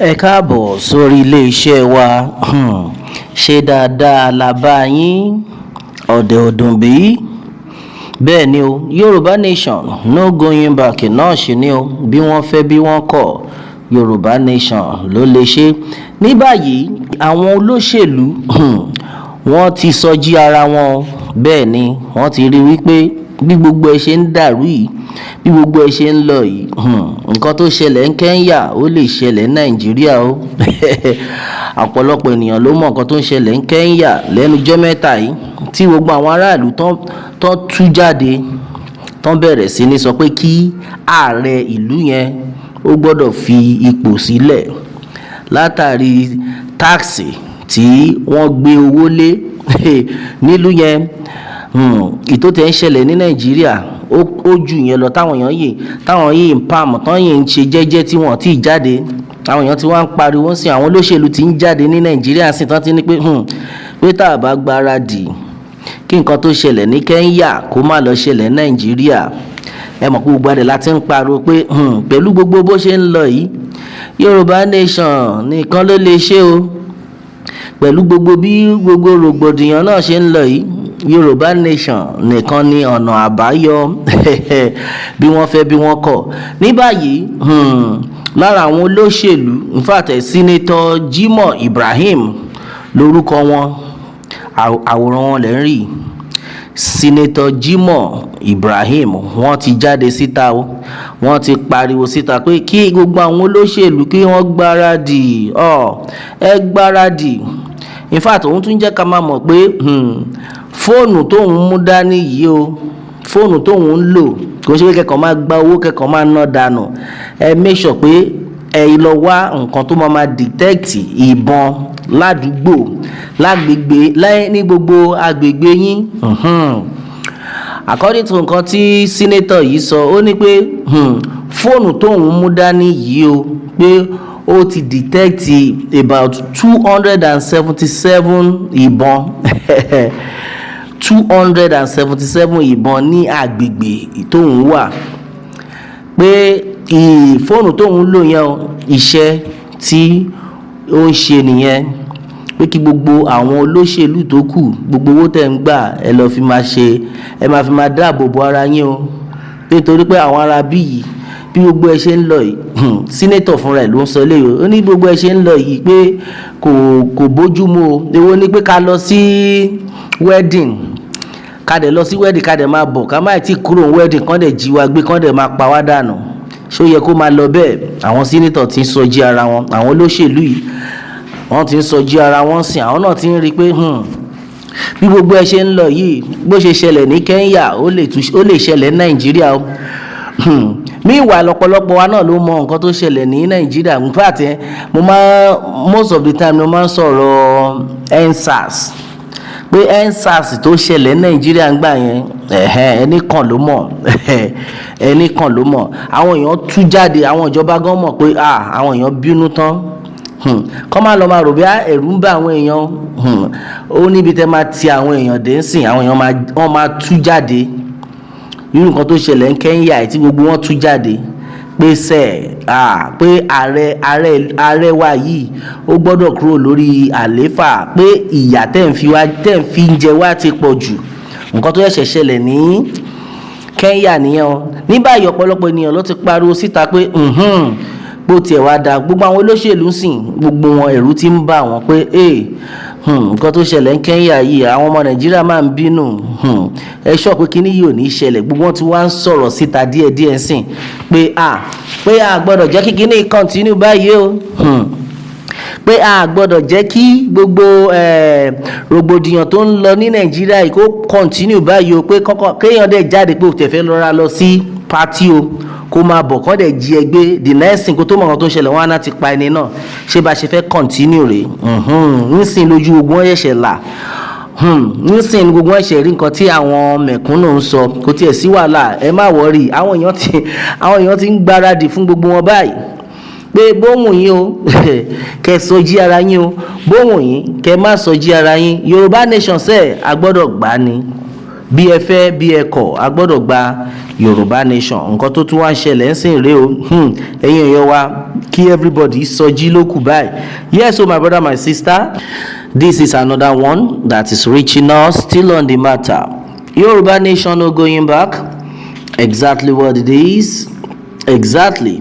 Ẹ káàbọ̀ sórí ilé-iṣẹ́ wa. Ṣé dáadáa la bá yín? Ọ̀dẹ̀ ọ̀dùn bí? Bẹ́ẹ̀ ni o, Yorùbá nation no going back náà ṣì ni o. Bí wọ́n fẹ́ bí wọ́n kọ̀, Yorùbá nation ló lè ṣe. Ní báyìí, àwọn olóṣèlú wọ́n ti sọjí ara wọn. Bẹ́ẹ̀ ni, wọ́n ti rí wípé bí gbogbo ẹ ṣe ń dàrú yìí, bí gbogbo ẹ ṣe ń lọ yìí, nǹkan tó ṣẹlẹ̀ ní Kenya ó lè ṣẹlẹ̀ ní Nàìjíríà o. Ọ̀pọ̀lọpọ̀ ènìyàn ló mọ nǹkan tó ń ṣẹlẹ̀ ní Kenya lẹ́nu jọ́ mẹ́ta yìí, tí gbogbo àwọn aráàlú tán tú jáde, tán bẹ̀rẹ̀ sí ní sọ pé kí ààrẹ ìlú yẹn ó gbọ́dọ̀ fi ipò sílẹ̀ látàrí táàsì tí wọ́n gbé owó lé nílùú yẹn. Ìtò tẹ̀ ń ṣẹlẹ̀ ní Nàìjíríà ó jù yẹn lọ. táwọn yìí ń pàmò, tán yìí ń ṣe jẹ́jẹ́ tí wọ́n ti jáde. Àwọn èèyàn tí wọ́n ń pariwo sí, àwọn olóṣèlú ti ń jáde ní Nàìjíríà sí, tán ti ní pé tá a bá gbáradì kí nǹkan tó ṣẹlẹ̀ ní Kenya kó má lọ ṣẹlẹ̀ ní Nàìjíríà. Ẹ mọ̀ pé gbogbo adẹ̀ láti ń pariwo pé pẹ̀lú gbogbo bó ṣe ń lọ yìí, Yorùbá nation nìkan ló lè ṣe o. Pẹ̀lú gbogbo bí gbogbo rògbòdìyàn náà ṣe ń lọ yìí, Yorùbá nation nìkan ni ọ̀nà àbáyọ. Bí wọ́n fẹ́ bí wọ́n kọ̀. Ní báyìí, lára àwọn olóṣèlú, in fact, Senator Jimoh Ibrahim lórúkọ wọn, àwòrán wọn lẹ́ ń rí. Senator Jimoh Ibrahim wọ́n ti jáde síta o, wọ́n ti pariwo síta pé kí gbogbo àwọn olóṣèlú kí wọ́n gbáradì. Ẹ gbáradì. In fact, òun tún jẹ́ ká máa mọ̀ pé fóònù tóun mú dání yìí o, fóònù tóun ń lò kò ṣe pé kẹ́kọ̀ọ́ máa gba owó, kẹ́kọ̀ọ́ máa ná dànù. Ẹ make sure pé ẹ lọ wá nǹkan tó máa detect ìbọn ládùúgbò, lágbègbè, ní gbogbo agbègbè yín. According to nǹkan tí senator yìí sọ, ó ní pé fóònù tóun mú dání yìí o, pé ó ti detect about 277 ìbọn 277 ìbọn ní agbègbè tóun wà. Pé fóònù tóun lò yẹn, iṣẹ́ tí ó ń ṣe nìyẹn. Pé kí gbogbo àwọn olóṣèlú tó kù, gbogbo owó tẹ̀ ń gbà, ẹ lọ fi máa ṣe, ẹ máa fi máa dáàbò bo ara yín o. Pé torí pé àwọn ará bí yìí, bí gbogbo ẹ ṣe ń lọ yìí, senator fúnra ẹ̀ ló ń sọ eléyìí. Ó ní gbogbo ẹ ṣe ń lọ yìí pé kò bójúmu o. Èwo ni pé ká lọ sí wedding, ká dẹ̀ lọ sí wedding, ká dẹ̀ máa bọ̀, ká má tí kúrò ní wedding, kán dẹ̀ jí wa gbé, kán dẹ̀ máa pa wá dànù. Ṣó yẹ kó máa lọ bẹ́ẹ̀? Àwọn senator ti ń sọjí ara wọn, àwọn olóṣèlú yìí wọ́n ti ń sọjí ara wọn sìn. Àwọn náà ti ń rí pé bí gbogbo ẹ ṣe ń lọ yìí, bó ṣe ṣẹlẹ̀ ní Kenya ó lè ṣẹlẹ̀ ní Nàìjíríà o. Meanwhile, ọ̀pọ̀lọpọ̀ wa náà ló mọ nǹkan tó ṣẹlẹ̀ ní Nàìjíríà. In fact, most of the time mo máa ń sọ̀rọ̀ EndSARS, pé EndSARS tó ṣẹlẹ̀ ní Nàìjíríà ń gbà yẹn, ẹnìkan ló mọ̀. Ẹnìkan ló mọ̀. Àwọn èèyàn tú jáde, àwọn ìjọba gan mọ̀ pé àwọn èèyàn bínú tán. Kọ́ máa lọ máa rò bí ẹ̀rù ń bá àwọn èèyàn. Ó níbi tẹ́ máa ti àwọn èèyàn dé sìn, àwọn èèyàn wọ́n máa tú jáde. Irú nǹkan tó ṣẹlẹ̀ ní Kenya tí gbogbo wọn tú jáde pé pé ààrẹ wa yìí ó gbọ́dọ̀ kúrò lórí àlééfà, pé ìyà tẹ́ ń fi jẹ wá ti pọ̀ jù. Nǹkan tó ṣẹ̀ṣẹ̀ ṣẹlẹ̀ ní Kenya nìyẹn o. Ní báyìí ọ̀pọ̀lọpọ̀ ènìyàn ló ti pariwo síta pé bó tiẹ̀ wá da, gbogbo àwọn olóṣèlú sìn, gbogbo wọn ẹ̀rù ti ń bà wọ́n pé nǹkan tó ṣẹlẹ̀ ní Kenya yìí, àwọn ọmọ Nàìjíríà máa ń bínú. Ẹ sọ pé kíní yìí ò ní ṣẹlẹ̀. Gbogbo wọn ti wá ń sọ̀rọ̀ síta díẹ̀díẹ̀ sìn pé a gbọ́dọ̀ jẹ́ kí kíní continue báyìí o. Pé a gbọ́dọ̀ jẹ́ kí gbogbo rògbòdìyàn tó ń lọ ní Nàìjíríà yìí kó continue báyìí o. Pé kéèyàn dẹ̀ jáde pé ó tẹ̀ fẹ́ lọ sí party o, kó máa bọ̀, kán dẹ̀ jí ẹgbẹ́. The next thing kó tó mọ̀ nǹkan tó ń ṣẹlẹ̀, wọ́n á náà ti pa ẹni náà. Ṣé bá ṣe fẹ́ continue rè? Nísìnyí lójú ogun ẹ̀ṣẹ̀ là. Nísìnyí gbogbo ẹ̀ṣẹ̀ rí nǹkan tí àwọn mẹ̀kúnnù ń sọ. Kò tiẹ̀ sí wàhálà, ẹ má worry. Àwọn èèyàn ti ń gbáradì fún gbogbo wọn báyìí. Pé bóhùn yín o, kẹ́ sọjí ara yín o. Bóhùn yín, kẹ́ má sọjí ara yín. Yorùbá nation sẹ́ẹ̀, a gbọ́dọ̀ gbà ni. bí ẹ fẹ́ bí ẹ kọ̀ a gbọ́dọ̀ gba Yorùbá nation. Nǹkan tó tún wá ṣẹlẹ̀ ń sìn rèé o, ẹ̀yin èèyàn wa kí everybody sọjí lókù báyìí. Yes, so my brother, my sister, this is another one that is reaching us still on the matter. Yoruba nation no going back. Exactly what it is. Exactly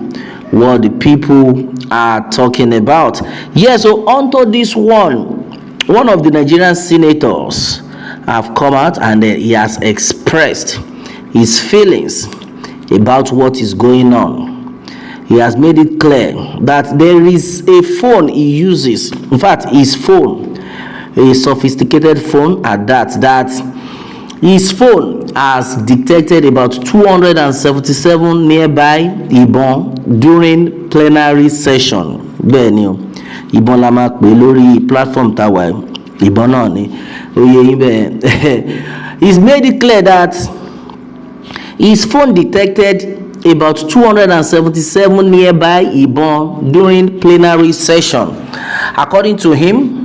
what the people are talking about. Yes, so onto this one of the Nigerian senators have come out and he has expressed his feelings about what is going on. He has made it clear that there is a phone he uses. In fact, his phone, a sophisticated phone at that his phone has detected about 277 nearby Ibon during plenary session. Bẹ́ẹ̀ ni o, Ibon la máa pè lórí platform tàwa Ibon náà ni. Oyè yín bẹ́ẹ̀. He's made it clear that his phone detected about 277 nearby Ibon during plenary session. According to him,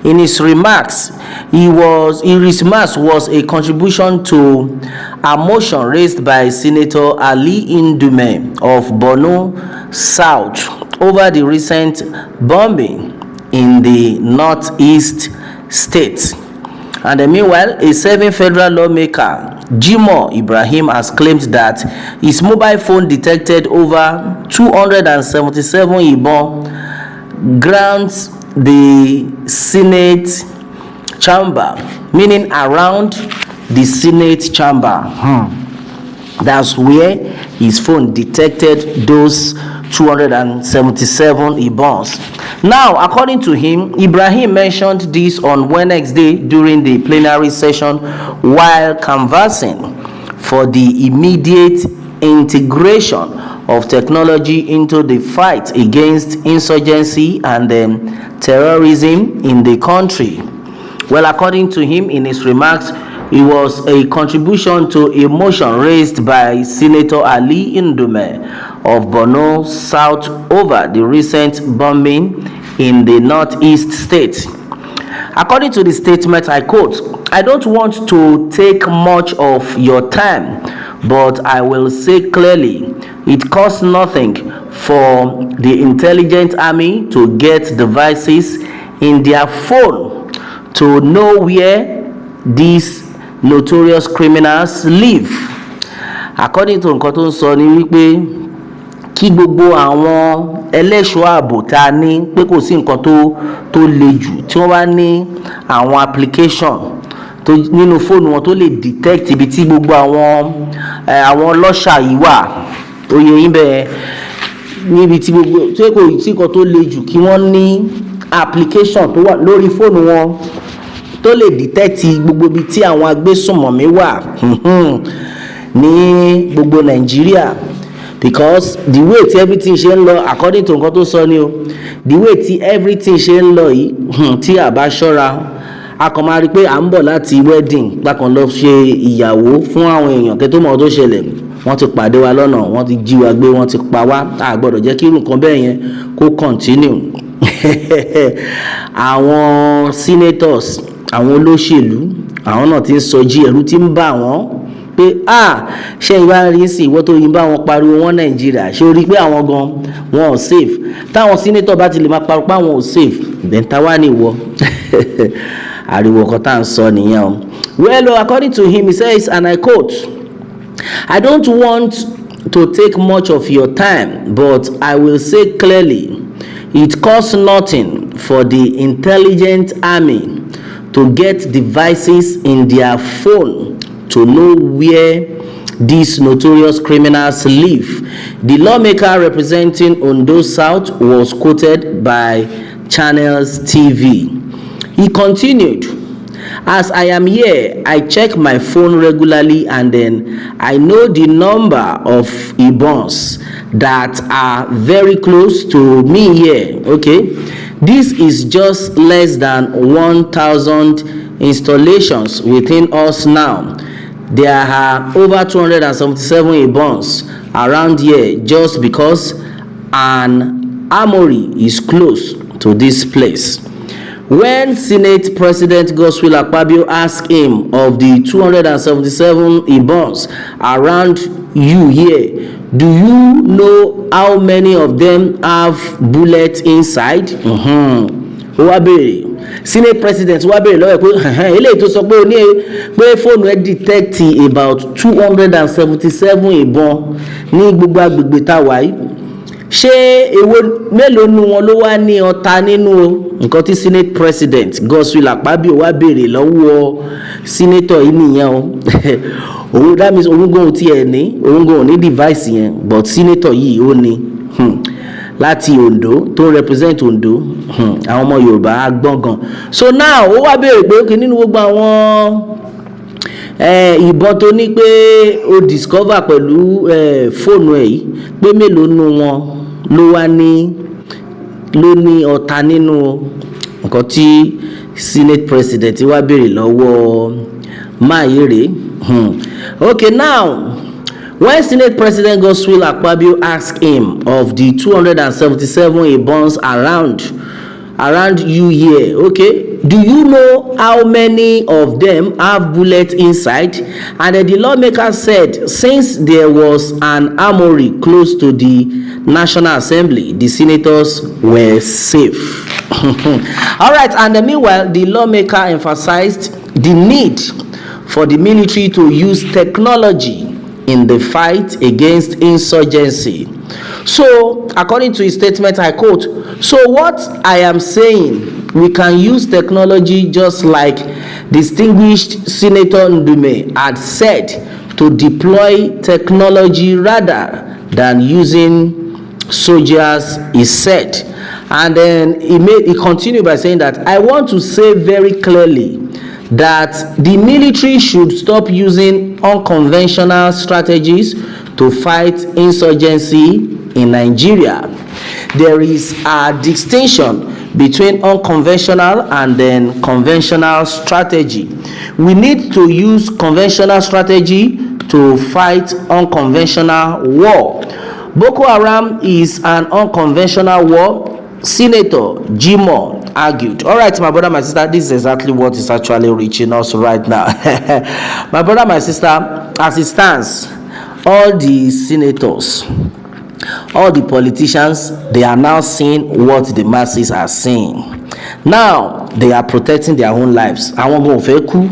in his remarks, his remarks was a contribution to a motion raised by Senator Ali Indume of Borno South over the recent bombing in the northeast state. And meanwhile, a serving federal lawmaker, Jimoh Ibrahim, has claimed that his mobile phone detected over 277 Ibon grants the Senate chamber, meaning around the Senate chamber. That's where his phone detected those 277 Ibons. Now, according to him, Ibrahim mentioned this on Wednesday during the plenary session while canvassing for the immediate integration of technology into the fight against insurgency and terrorism in the country. Well, according to him, in his remarks, it was a contribution to a motion raised by Senator Ali Indume of Borno South over the recent bombing in the northeast state. According to the statement, I quote, "I don't want to take much of your time, but I will say clearly, it costs nothing for the intelligent army to get devices in their phone to know where these notorious criminals live." According to nǹkan tó ń sọ ni wípé kí gbogbo àwọn ẹlẹ́ṣọ́ ààbò tá a ní pé kò sí nǹkan tó le jù tí wọ́n bá ní àwọn application tó nínú fóònù wọn tó lè detect ibi tí gbogbo àwọn ọlọ́ṣà yìí wà. Oyè yín bẹ́ẹ̀ níbi tí gbogbo tí kò sí nǹkan tó le jù kí wọ́n ní application tó wà lórí fóònù wọn tó lè detect gbogbo ibi tí àwọn agbésùnmọ̀mí wà ní gbogbo Nàìjíríà. Because the way tí everything ṣe ń lọ according to nǹkan tó sọ ni o, the way tí everything ṣe ń lọ yìí tí a bá ṣọ́ra a kàn máa rí pé à ń bọ̀ láti wedding lákan lọ ṣe ìyàwó fún àwọn èèyàn kẹ́ tó mọ̀ tó ṣẹlẹ̀, wọ́n ti pàdé wa lọ́nà, wọ́n ti jí wa gbé, wọ́n ti pa wá. A gbọ́dọ̀ jẹ́ kí irú nǹkan bẹ́ẹ̀ yẹn kó continue. Àwọn senators, àwọn olóṣèlú, àwọn náà ti ń sọjí, ẹ̀rù ti ń bà wọ́n pé ṣé ìwà rí sí ìwọ tó yín bá wọn pariwo wọn Nàìjíríà ṣé o rí pé àwọn gan wọn ò safe. Táwọn senator bá ti lè máa pariwo pé àwọn ò safe, then ta wá ní ìwọ. Ariwo kan tá à ń sọ nìyẹn o. Well, according to him, he says, and I quote, "I don't want to take much of your time, but I will say clearly, it costs nothing for the intelligent army to get devices in their phone to know where these notorious criminals live." The lawmaker representing Ondo South was quoted by Channels TV. He continued, "As I am here, I check my phone regularly and then I know the number of Ibons that are very close to me here. Okay, this is just less than 1,000 installations within us now. There are over 277 Ibons around here just because an armory is close to this place." When Senate President Godswill Akpabio asked him of the 277 Ibons around you here, do you know how many of them have bullets inside? Wá béèrè Senate President wá béèrè lọ́wọ́ pé eléyìí tó sọ pé ó ní pé fóònù ẹ̀ detect about 277 ìbọn ní gbogbo agbègbè tá a wà yìí, ṣé èwo mélòó nu wọn ló wá ní ọta nínú o? Nǹkan tí Senate President Godswill Akpabio wá béèrè lọ́wọ́ senator yìí nìyẹn o. Òun that means òun gan ti ẹ̀ ní òun gan ní device yẹn, but senator yìí ó ní láti Ondo tó represent Ondo, àwọn ọmọ Yorùbá agbọ̀ngàn. So now ó wá béèrè pé kí nínú gbogbo àwọn ìbọn tó ní pé ó discover pẹ̀lú fóònù ẹ̀ yìí pé mélòó nu wọn ló ní ọta nínú nǹkan tí Senate President wá béèrè lọ́wọ́ Mayere. Okay, now when Senate President Godswill Akpabio asked him of the 277 Ibons around you here, okay, do you know how many of them have bullets inside? And the lawmaker said, since there was an armory close to the National Assembly, the senators were safe. All right, and meanwhile, the lawmaker emphasized the need for the military to use technology in the fight against insurgency. So, according to his statement, I quote, "So what I am saying, we can use technology just like distinguished Senator Ndume had said, to deploy technology rather than using soldiers," he said. And then he continued by saying that, "I want to say very clearly that the military should stop using unconventional strategies to fight insurgency in Nigeria. There is a distinction between unconventional and then conventional strategy. We need to use conventional strategy to fight unconventional war. Boko Haram is an unconventional war," Senator Jimoh argued. All right, my brother, my sister, this is exactly what is actually reaching us right now. My brother, my sister, as it stands, all the senators, all the politicians, they are now seeing what the masses are seeing. Now they are protecting their own lives. Àwọn gan ò fẹ́ kú,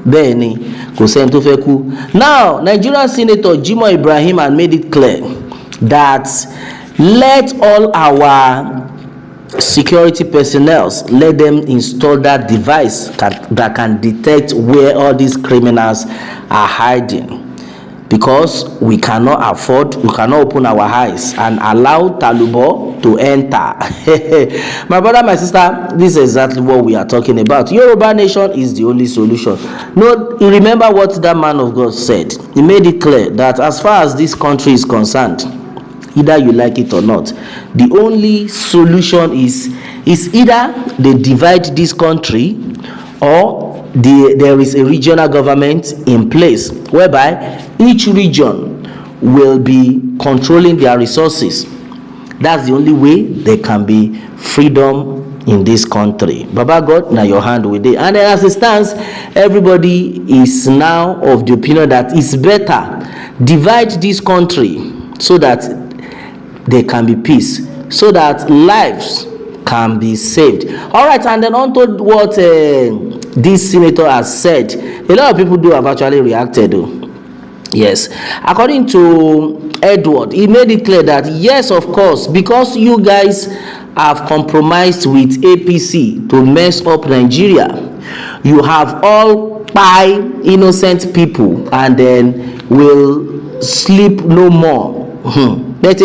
bẹ́ẹ̀ ni kò sẹ́ni tó fẹ́ kú. Now Nigerian Senator Jimoh Ibrahim had made it clear that let all our security personnel, let them install that device that can detect where all these criminals are hiding, because we cannot open our eyes and allow Talubo to enter. My brother, my sister, this is exactly what we are talking about. Yoruba nation is the only solution. No, remember what that man of God said. He made it clear that as far as this country is concerned, either you like it or not, the only solution is either they divide this country, or there is a regional government in place whereby each region will be controlling their resources. That's the only way there can be freedom in this country. Baba God, now your hand with it. And as it stands, everybody is now of the opinion that it's better divide this country so that there can be peace, so that lives can be saved. All right, and then on to what this senator has said. A lot of people do have actually reacted though. Yes, according to Edward, he made it clear that yes, of course, because you guys have compromised with APC to mess up Nigeria, you have all by innocent people and then will sleep no more. Don't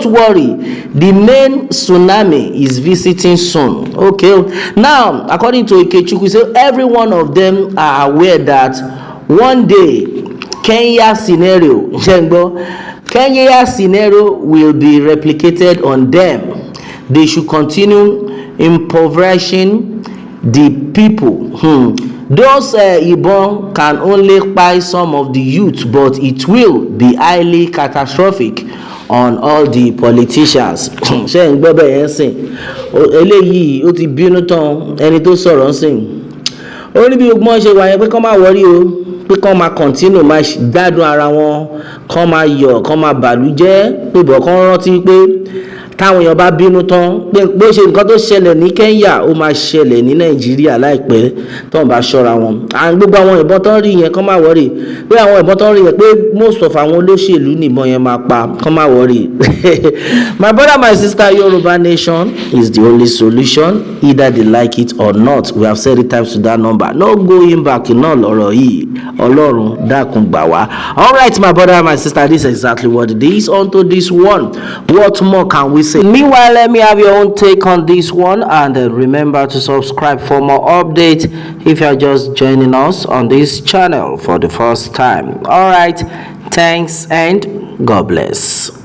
worry, the main tsunami is visiting soon. Okay, now according to Ikechukwu, so every one of them are aware that one day Kenya scenario will be replicated on them. They should continue impoverishing the people Those ìbọn can only kpai some of the youth, but it will be highly catastrophic on all the politicians. Ṣé ń gbọ́ bẹ́ẹ̀ yẹn sìn? Eléyìí ó ti bínú tán ẹni tó sọ̀rọ̀ sìn. Ó ní bí ogbọ́n ṣe wà yẹn pé kán má wọrí o, pé kán máa continue máa gbádùn ara wọn, kán máa yọ̀, kán máa bàlújẹ́, pé bọ̀ kán rántí pé táwọn èèyàn bá bínú tán pé bó ṣe nǹkan tó ṣẹlẹ̀ ní Kenya ó máa ṣẹlẹ̀ ní Nàìjíríà láìpẹ́ tó ń bá ṣọ́ra wọn. Gbogbo àwọn ìbọn tán rí yẹn kán má wọrí pé àwọn ìbọn tán rí yẹn pé most of àwọn olóṣèlú nìbọn yẹn máa pa, kán má wọrí. My brother, my sister, Yoruba nation is the only solution, either they like it or not. We have said it times to that number. No going back in all ọ̀rọ̀ yìí. Ọlọ́run dákun gbà wá. All right, my brother, my sister, this is exactly what it is. On to this one. What more can we say? Meanwhile, let me have your own take on this one, and remember to subscribe for more updates if you're just joining us on this channel for the first time. All right, thanks and God bless.